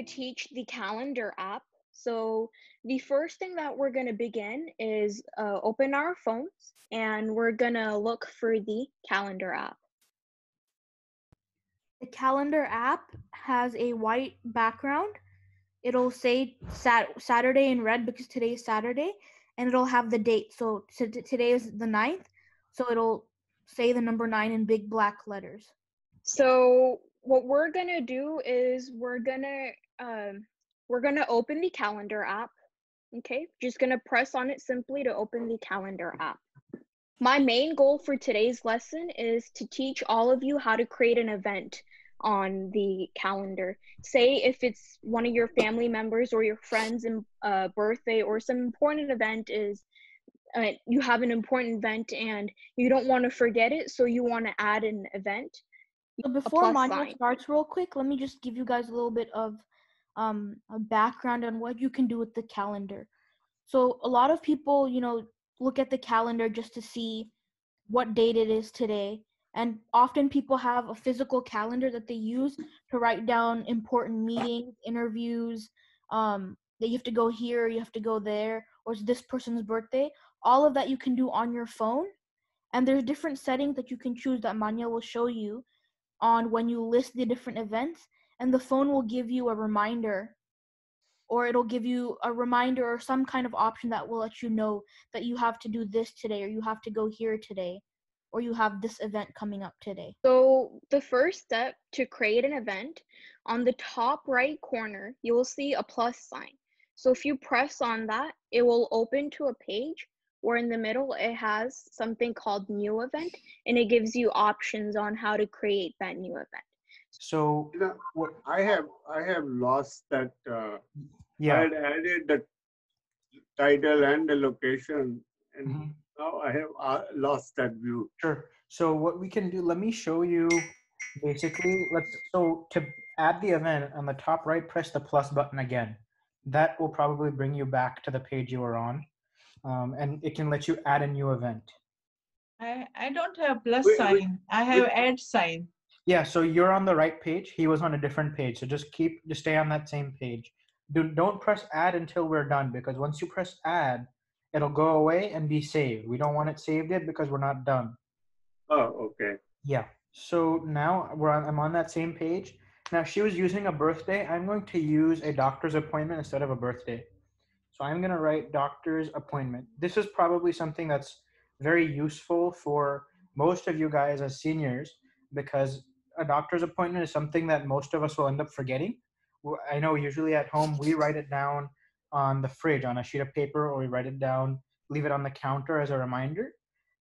teach the calendar app. So the first thing that we're going to begin is open our phones and we're going to look for the calendar app. The calendar app has a white background. It'll say Saturday in red because today is Saturday, and it'll have the date. So today is the 9th, so it'll say the number 9 in big black letters. So what we're going to do is we're going to open the calendar app. Okay, just going to press on it simply to open the calendar app. My main goal for today's lesson is to teach all of you how to create an event on the calendar. Say if it's one of your family members or your friends' birthday or some important event is, you have an important event and you don't want to forget it, so you want to add an event. So before Manya starts real quick, let me just give you guys a little bit of a background on what you can do with the calendar. So a lot of people, look at the calendar just to see what date it is today. And often people have a physical calendar that they use to write down important meetings, interviews, that you have to go here, you have to go there, or it's this person's birthday. All of that you can do on your phone. And there's different settings that you can choose that Manya will show you on when you list the different events. And the phone will give you a reminder, or it'll give you a reminder or some kind of option that will let you know that you have to do this today, or you have to go here today, or you have this event coming up today. So the first step to create an event, on the top right corner, you will see a plus sign. So if you press on that, it will open to a page where in the middle it has something called new event, and it gives you options on how to create that new event. So what I have lost that. Yeah. I had added the title and the location, and now I have lost that view. Sure. So what we can do, let me show you. Basically, so to add the event on the top right, press the plus button again. That will probably bring you back to the page you were on, and it can let you add a new event. I don't have plus sign. I have add sign. Yeah, so you're on the right page. He was on a different page. So just stay on that same page. Don't press add until we're done, because once you press add, it'll go away and be saved. We don't want it saved yet because we're not done. Oh, okay. Yeah. So now I'm on that same page. Now she was using a birthday. I'm going to use a doctor's appointment instead of a birthday. So I'm going to write doctor's appointment. This is probably something that's very useful for most of you guys as seniors, because a doctor's appointment is something that most of us will end up forgetting. I know usually at home we write it down on the fridge on a sheet of paper, or we write it down, leave it on the counter as a reminder.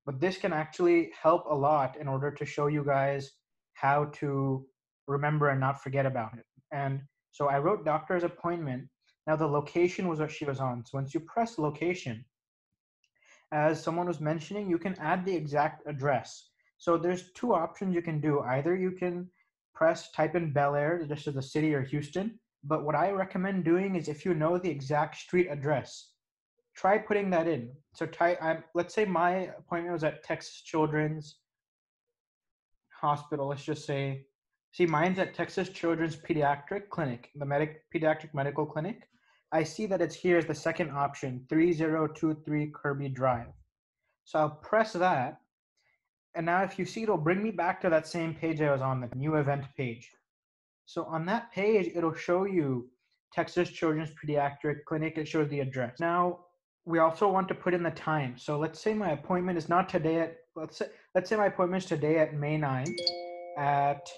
But this can actually help a lot in order to show you guys how to remember and not forget about it. And so I wrote doctor's appointment. Now the location was what she was on. So once you press location, as someone was mentioning, you can add the exact address. So there's two options you can do. Either you can type in Bel Air, just as the city, or Houston. But what I recommend doing is, if you know the exact street address, try putting that in. So let's say my appointment was at Texas Children's Hospital. Let's just say, see, mine's at Texas Children's Pediatric Clinic, the Pediatric Medical Clinic. I see that it's here as the second option, 3023 Kirby Drive. So I'll press that. And now if you see, it'll bring me back to that same page I was on, the new event page. So on that page, it'll show you Texas Children's Pediatric Clinic. It shows the address. Now, we also want to put in the time. So let's say my appointment is not today let's say my appointment is today at May 9th at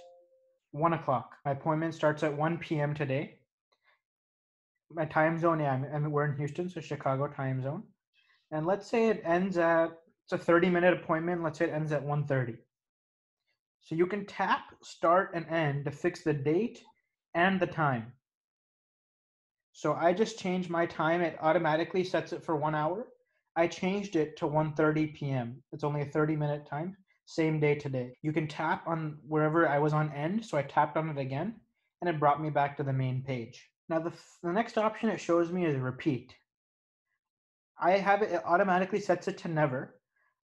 1 o'clock. My appointment starts at 1 p.m. today. My time zone, and we're in Houston, so Chicago time zone. And let's say it ends it's a 30-minute appointment. Let's say it ends at 1:30. So you can tap start and end to fix the date and the time. So I just changed my time. It automatically sets it for 1 hour. I changed it to 1:30 p.m. It's only a 30-minute time. Same day today. You can tap on wherever I was on end. So I tapped on it again, and it brought me back to the main page. Now the next option it shows me is repeat. I have it automatically sets it to never.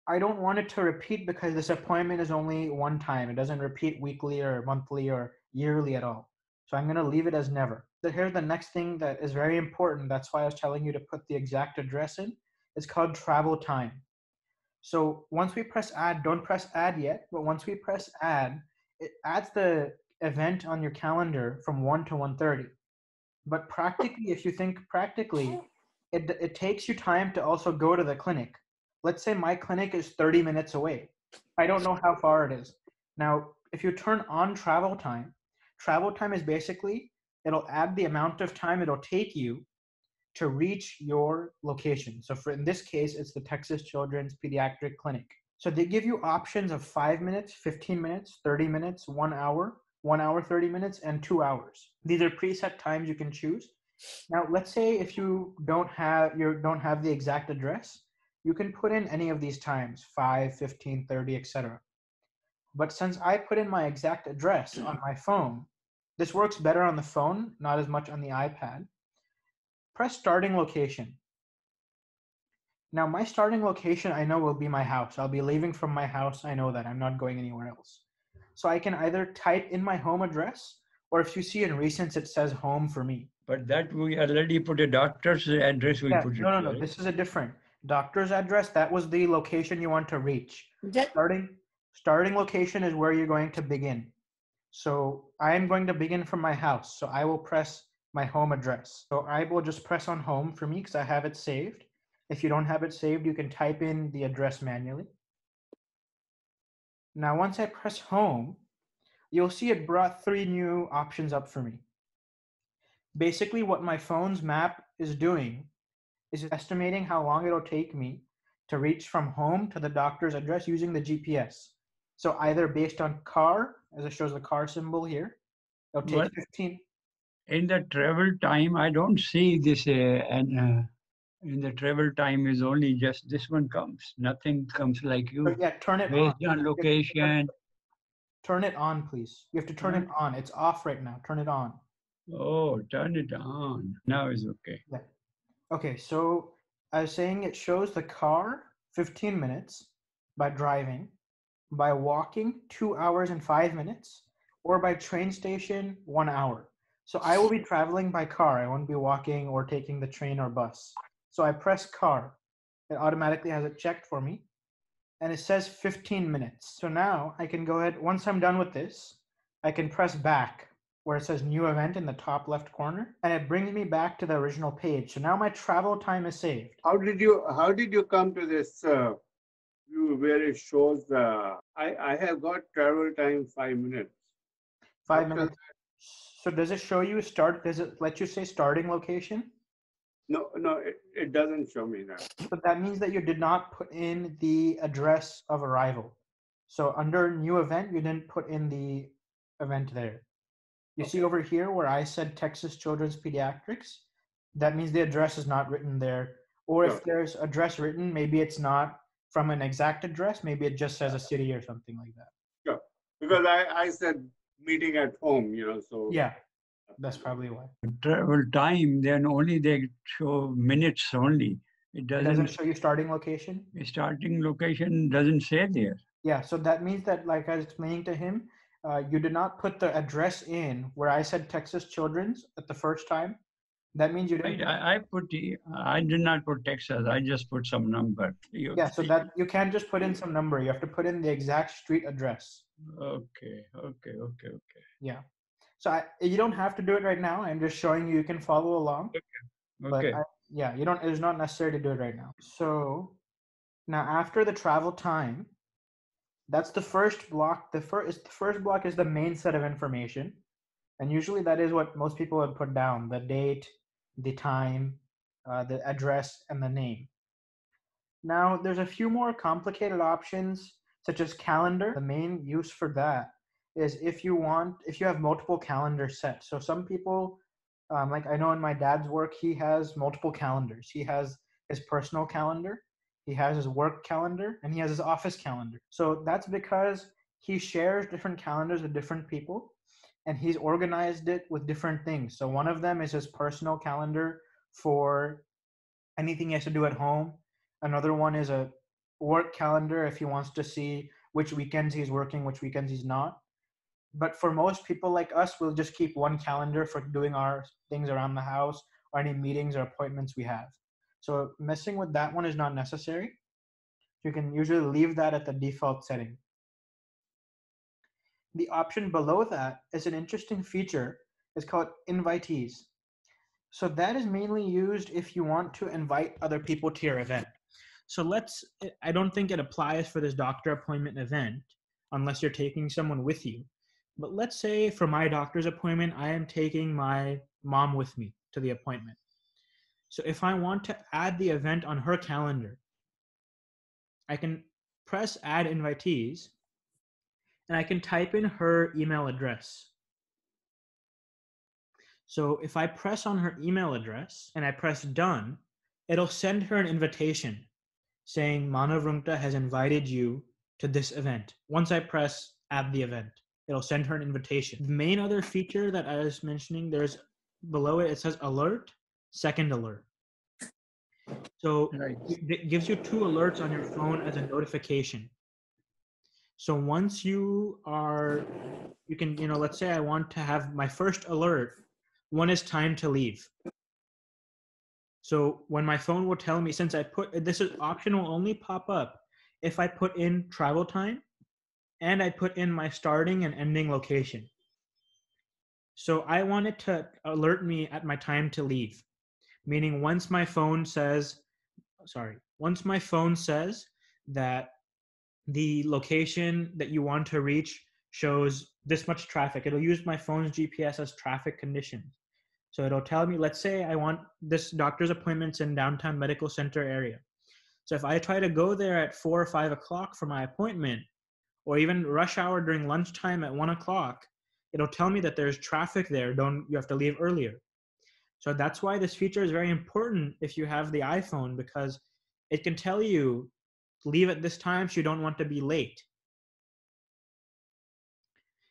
I don't want it to repeat because this appointment is only one time. It doesn't repeat weekly or monthly or yearly at all. So I'm going to leave it as never. So here's the next thing that is very important. That's why I was telling you to put the exact address in. It's called travel time. So once we press add, don't press add yet, but once we press add, it adds the event on your calendar from 1 to 1:30. But practically, if you think practically, it takes you time to also go to the clinic. Let's say my clinic is 30 minutes away. I don't know how far it is. Now, if you turn on travel time is basically, it'll add the amount of time it'll take you to reach your location. So for in this case, it's the Texas Children's Pediatric Clinic. So they give you options of 5 minutes, 15 minutes, 30 minutes, 1 hour, 1 hour, 30 minutes, and 2 hours. These are preset times you can choose. Now, let's say if you don't have the exact address, you can put in any of these times, 5, 15, 30, etc. But since I put in my exact address on my phone, this works better on the phone, not as much on the iPad. Press starting location. Now my starting location I know will be my house. I'll be leaving from my house. I know that I'm not going anywhere else. So I can either type in my home address, or if you see in recents, it says home for me. But that we already put a doctor's address. We put it. No. This is a different doctor's address. That was the location you want to reach. Starting location is where you're going to begin. So I am going to begin from my house. So I will press my home address. So I will just press on home for me because I have it saved. If you don't have it saved, you can type in the address manually. Now, once I press home, you'll see it brought 3 new options up for me. Basically, what my phone's map is doing is estimating how long it'll take me to reach from home to the doctor's address using the GPS. So either based on car, as it shows the car symbol here, it'll take 15. In the travel time, I don't see this, in the travel time is only just this one comes. Nothing comes like you. So yeah, turn it based on. on location. Turn it on, please. You have to turn it on. It's off right now. Turn it on. Oh, turn it on. Now it's okay. Yeah. Okay, so I was saying it shows the car 15 minutes by driving, by walking 2 hours and 5 minutes, or by train station 1 hour. So I will be traveling by car. I won't be walking or taking the train or bus. So I press car. It automatically has it checked for me. And it says 15 minutes. So now I can go ahead, once I'm done with this, I can press back where it says new event in the top left corner, and it brings me back to the original page. So now my travel time is saved. How did you come to this view where it shows I have got travel time 5 minutes. 5 minutes. So does it show you does it let you say starting location? No, it doesn't show me that. But that means that you did not put in the address of arrival. So under new event, you didn't put in the event there. You see over here where I said Texas Children's Pediatrics, that means the address is not written there. Or if there's address written, maybe it's not from an exact address, maybe it just says a city or something like that. Sure, because I said meeting at home, so. Yeah, that's probably why. Travel time, then only they show minutes only. It doesn't show you starting location? Starting location doesn't say there. Yeah, so that means that, like I was explaining to him, you did not put the address in where I said Texas Children's at the first time. That means you didn't. I did not put Texas. I just put some number. Yeah, so that you can't just put in some number. You have to put in the exact street address. Okay. Yeah. So you don't have to do it right now. I'm just showing you. You can follow along. Okay. But you don't. It's not necessary to do it right now. So now after the travel time, that's the first block. The first block is the main set of information, and usually that is what most people would put down: the date, the time, the address, and the name. Now there's a few more complicated options, such as calendar. The main use for that is if you have multiple calendars set. So some people, like I know in my dad's work, he has multiple calendars. He has his personal calendar, he has his work calendar, and he has his office calendar. So that's because he shares different calendars with different people, and he's organized it with different things. So one of them is his personal calendar for anything he has to do at home. Another one is a work calendar if he wants to see which weekends he's working, which weekends he's not. But for most people like us, we'll just keep one calendar for doing our things around the house or any meetings or appointments we have. So messing with that one is not necessary. You can usually leave that at the default setting. The option below that is an interesting feature. It's called invitees. So that is mainly used if you want to invite other people to your event. So I don't think it applies for this doctor appointment event unless you're taking someone with you. But let's say for my doctor's appointment, I am taking my mom with me to the appointment. So if I want to add the event on her calendar, I can press add invitees and I can type in her email address. So if I press on her email address and I press done, it'll send her an invitation saying Manav Rungta has invited you to this event. Once I press add the event, it'll send her an invitation. The main other feature that I was mentioning, there's below it, it says alert, second alert. So it gives you 2 alerts on your phone as a notification. So once you can, let's say I want to have my first alert, one is time to leave. So when my phone will tell me, since this option will only pop up if I put in travel time and I put in my starting and ending location. So I want it to alert me at my time to leave, meaning once my phone says that the location that you want to reach shows this much traffic, it'll use my phone's GPS as traffic conditions. So it'll tell me, let's say I want this doctor's appointments in downtown medical center area. So if I try to go there at 4 or 5 o'clock for my appointment, or even rush hour during lunchtime at 1 o'clock, it'll tell me that there's traffic there. You have to leave earlier. So that's why this feature is very important if you have the iPhone, because it can tell you leave at this time so you don't want to be late.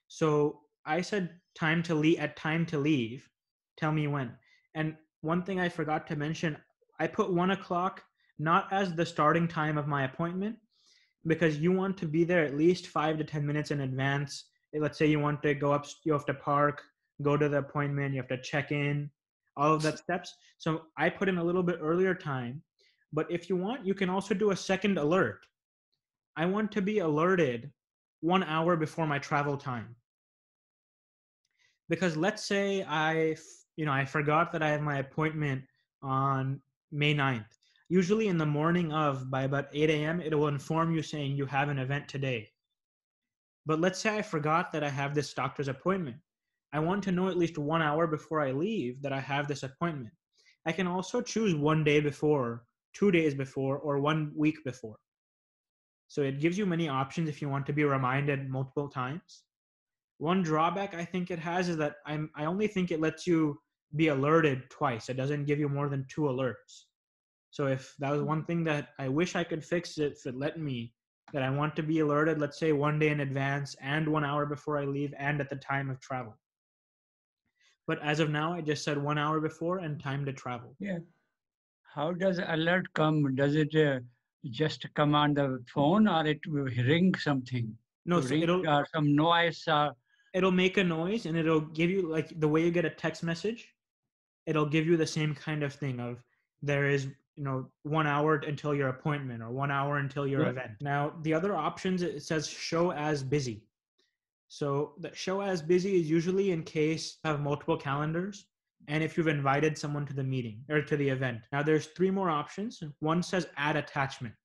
So I said time to leave, tell me when. And one thing I forgot to mention, I put 1 o'clock not as the starting time of my appointment, because you want to be there at least 5 to 10 minutes in advance. Let's say you want to go up, you have to park, go to the appointment, you have to check in, all of that steps. So I put in a little bit earlier time, but if you want, you can also do a second alert. I want to be alerted 1 hour before my travel time. Because let's say I forgot that I have my appointment on May 9th. Usually in the morning by about 8 a.m., it will inform you saying you have an event today. But let's say I forgot that I have this doctor's appointment. I want to know at least 1 hour before I leave that I have this appointment. I can also choose 1 day before, 2 days before, or 1 week before. So it gives you many options if you want to be reminded multiple times. One drawback I think it has is that I only think it lets you be alerted twice. It doesn't give you more than 2 alerts. So if that was one thing that I wish I could fix it, if it let me, that I want to be alerted, let's say 1 day in advance and 1 hour before I leave and at the time of travel. But as of now, I just said 1 hour before and time to travel. Yeah. How does alert come? Does it just come on the phone, or it will ring something? No, so ring some noise. It'll make a noise and it'll give you, like the way you get a text message, it'll give you the same kind of thing of there is 1 hour until your appointment or 1 hour until your event. Now, the other options, it says show as busy. So the show as busy is usually in case you have multiple calendars and if you've invited someone to the meeting or to the event. Now there's 3 more options. One says add attachment.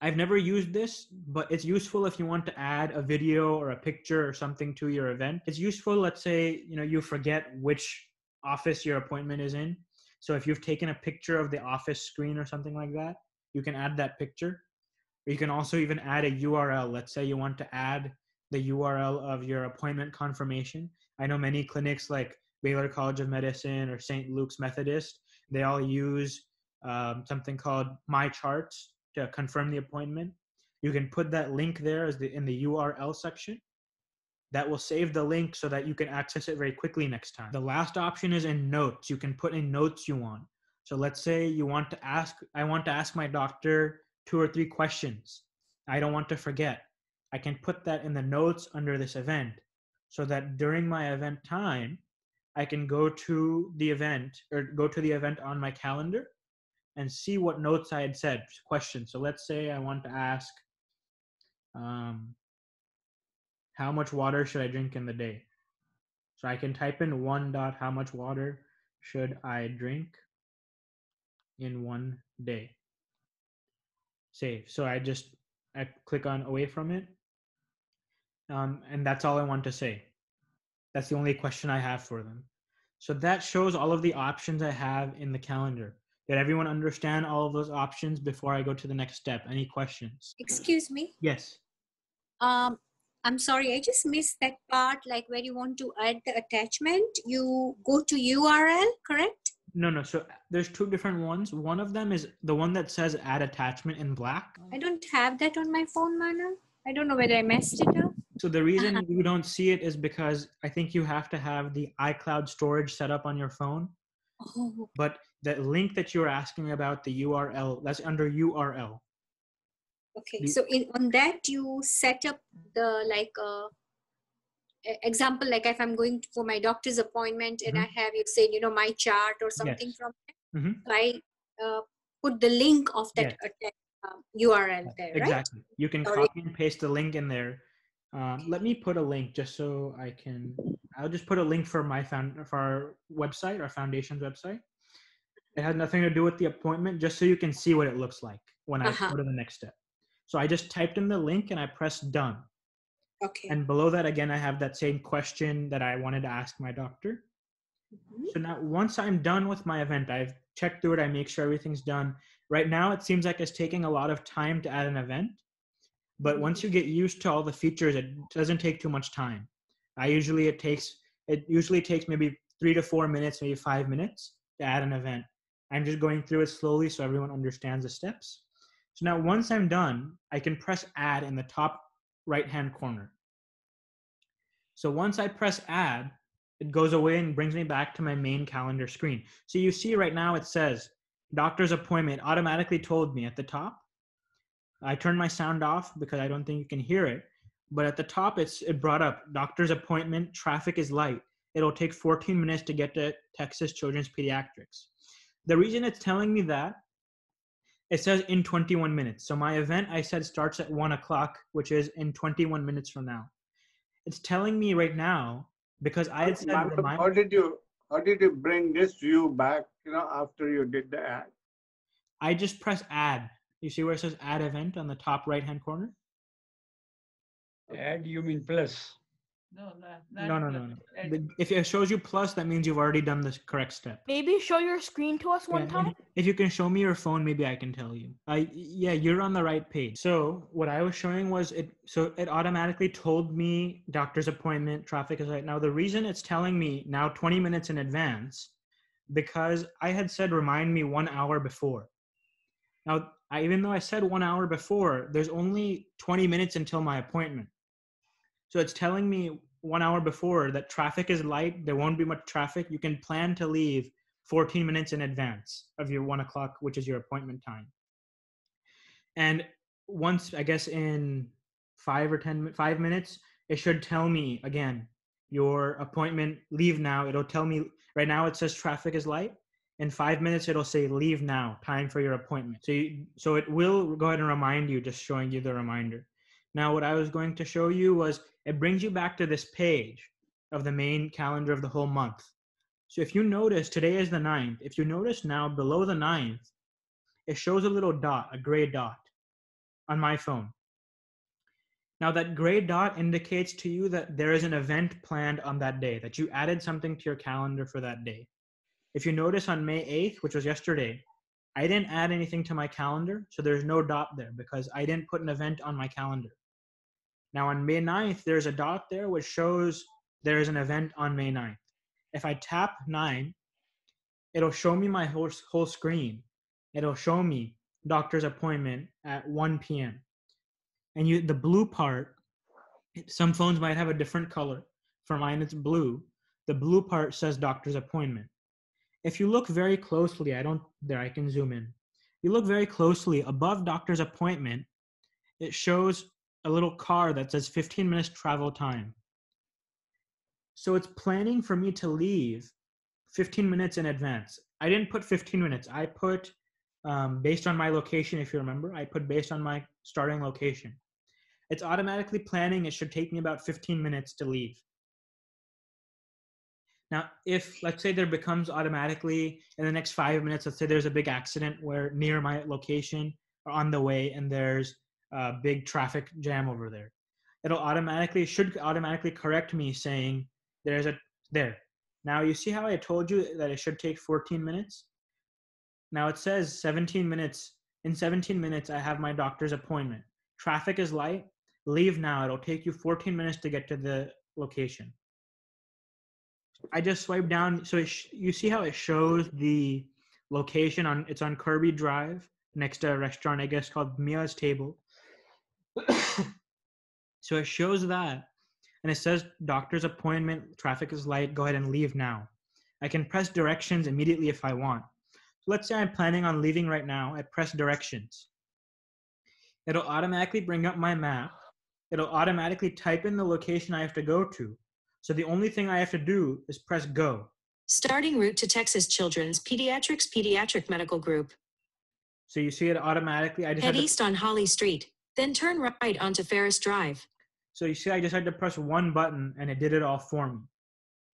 I've never used this, but it's useful if you want to add a video or a picture or something to your event. It's useful, let's say, you forget which office your appointment is in. So if you've taken a picture of the office screen or something like that, you can add that picture. Or you can also even add a URL. Let's say you want to add the URL of your appointment confirmation. I know many clinics like Baylor College of Medicine or St. Luke's Methodist, they all use something called My Charts to confirm the appointment. You can put that link there in the URL section. That will save the link so that you can access it very quickly next time. The last option is in notes. You can put in notes you want. So let's say I want to ask my doctor 2 or 3 questions. I don't want to forget. I can put that in the notes under this event so that during my event time, I can go to the event on my calendar and see what notes I had said, questions. So let's say I want to ask, how much water should I drink in the day? So I can type in how much water should I drink in one day? Save. So I click on away from it. And that's all I want to say. That's the only question I have for them. So that shows all of the options I have in the calendar. Did everyone understand all of those options before I go to the next step? Any questions? Excuse me. Yes. I'm sorry, I just missed that part, like where you want to add the attachment, you go to URL, correct? No. So there's two different ones. One of them is the one that says add attachment in black. I don't have that on my phone, Mana. I don't know whether I messed it up. So the reason you don't see it is because I think you have to have the iCloud storage set up on your phone. Oh. But the link that you're asking about, the URL, that's under URL. Okay, so on that you set up the example, like if I'm going for my doctor's appointment and I have, you said, my chart or something from it. So I put the link of that URL there, exactly. Right? You can copy and paste the link in there. Let me put a link just so I'll just put a link for our website, our foundation's website. It has nothing to do with the appointment, just so you can see what it looks like when I go to the next step. So I just typed in the link and I pressed done. Okay. And below that, again, I have that same question that I wanted to ask my doctor. So now once I'm done with my event, I've checked through it, I make sure everything's done. Right now, it seems like it's taking a lot of time to add an event. But once you get used to all the features, it doesn't take too much time. It usually takes maybe 3 to 4 minutes, maybe 5 minutes to add an event. I'm just going through it slowly so everyone understands the steps. So now once I'm done, I can press add in the top right-hand corner. So once I press add, it goes away and brings me back to my main calendar screen. So you see right now it says doctor's appointment automatically told me at the top. I turned my sound off because I don't think you can hear it. But at the top, it brought up doctor's appointment, traffic is light. It'll take 14 minutes to get to Texas Children's Pediatrics. The reason it's telling me that, it says in 21 minutes. So my event, I said, starts at 1 o'clock, which is in 21 minutes from now. It's telling me right now, because I had said, how did you bring this view back, after you did the ad? I just press add. You see where it says add event on the top right-hand corner? Add, you mean plus? No. If it shows you plus, that means you've already done the correct step. Maybe show your screen to us one time. If you can show me your phone, maybe I can tell you. Yeah, you're on the right page. So what I was showing was it automatically told me doctor's appointment, traffic is light. Now the reason it's telling me now 20 minutes in advance, because I had said remind me 1 hour before. Now, even though I said 1 hour before, there's only 20 minutes until my appointment. So it's telling me 1 hour before that traffic is light, there won't be much traffic. You can plan to leave 14 minutes in advance of your 1 o'clock, which is your appointment time. And once, I guess in 5 minutes, it should tell me again, your appointment, leave now. It'll tell me, right now it says traffic is light. In 5 minutes, it'll say leave now, time for your appointment. So it will go ahead and remind you, just showing you the reminder. Now, what I was going to show you was it brings you back to this page of the main calendar of the whole month. So if you notice, today is the 9th. If you notice now below the 9th, it shows a little dot, a gray dot on my phone. Now that gray dot indicates to you that there is an event planned on that day, that you added something to your calendar for that day. If you notice on May 8th, which was yesterday, I didn't add anything to my calendar, so there's no dot there because I didn't put an event on my calendar. Now on May 9th, there's a dot there which shows there is an event on May 9th. If I tap 9, it'll show me my whole screen. It'll show me doctor's appointment at 1 p.m. And the blue part, some phones might have a different color. For mine, it's blue. The blue part says doctor's appointment. If you look very closely, I can zoom in. You look very closely above doctor's appointment, it shows a little car that says 15 minutes travel time. So it's planning for me to leave 15 minutes in advance. I didn't put 15 minutes. I put based on my location, if you remember, I put based on my starting location. It's automatically planning it should take me about 15 minutes to leave. Now, if let's say there becomes automatically in the next 5 minutes, let's say there's a big accident where near my location or on the way and there's a big traffic jam over there, should automatically correct me saying there. Now you see how I told you that it should take 14 minutes? Now it says 17 minutes. In 17 minutes, I have my doctor's appointment. Traffic is light. Leave now. It'll take you 14 minutes to get to the location. I just swipe down. So you see how it shows the location it's on Kirby Drive next to a restaurant, I guess, called Mia's Table. So it shows that. And it says doctor's appointment, traffic is light, go ahead and leave now. I can press directions immediately if I want. So let's say I'm planning on leaving right now. I press directions. It'll automatically bring up my map. It'll automatically type in the location I have to go to. So the only thing I have to do is press go. Starting route to Texas Children's Pediatric Medical Group. So you see it automatically. Head east on Holly Street, then turn right onto Ferris Drive. So you see I just had to press one button and it did it all for me.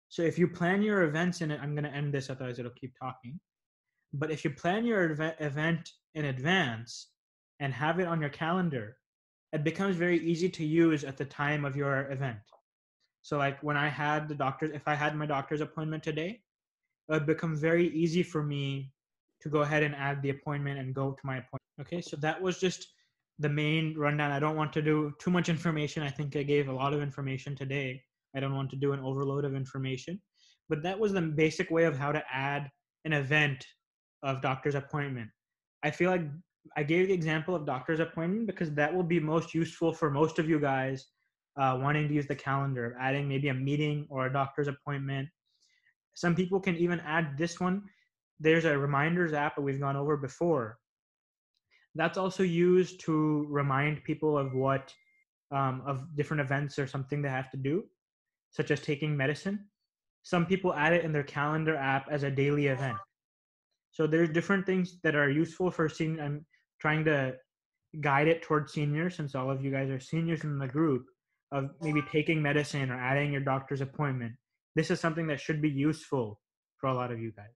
So if you plan your events in it, I'm going to end this, otherwise it'll keep talking. But if you plan your event in advance and have it on your calendar, it becomes very easy to use at the time of your event. So like when I had if I had my doctor's appointment today, it would become very easy for me to go ahead and add the appointment and go to my appointment. Okay, so that was just the main rundown. I don't want to do too much information. I think I gave a lot of information today. I don't want to do an overload of information, but that was the basic way of how to add an event of doctor's appointment. I feel like I gave the example of doctor's appointment because that will be most useful for most of you guys wanting to use the calendar, adding maybe a meeting or a doctor's appointment. Some people can even add this one. There's a reminders app that we've gone over before. That's also used to remind people of of different events or something they have to do, such as taking medicine. Some people add it in their calendar app as a daily event. So there's different things that are useful for seniors. I'm trying to guide it towards seniors, since all of you guys are seniors in the group, of maybe taking medicine or adding your doctor's appointment. This is something that should be useful for a lot of you guys.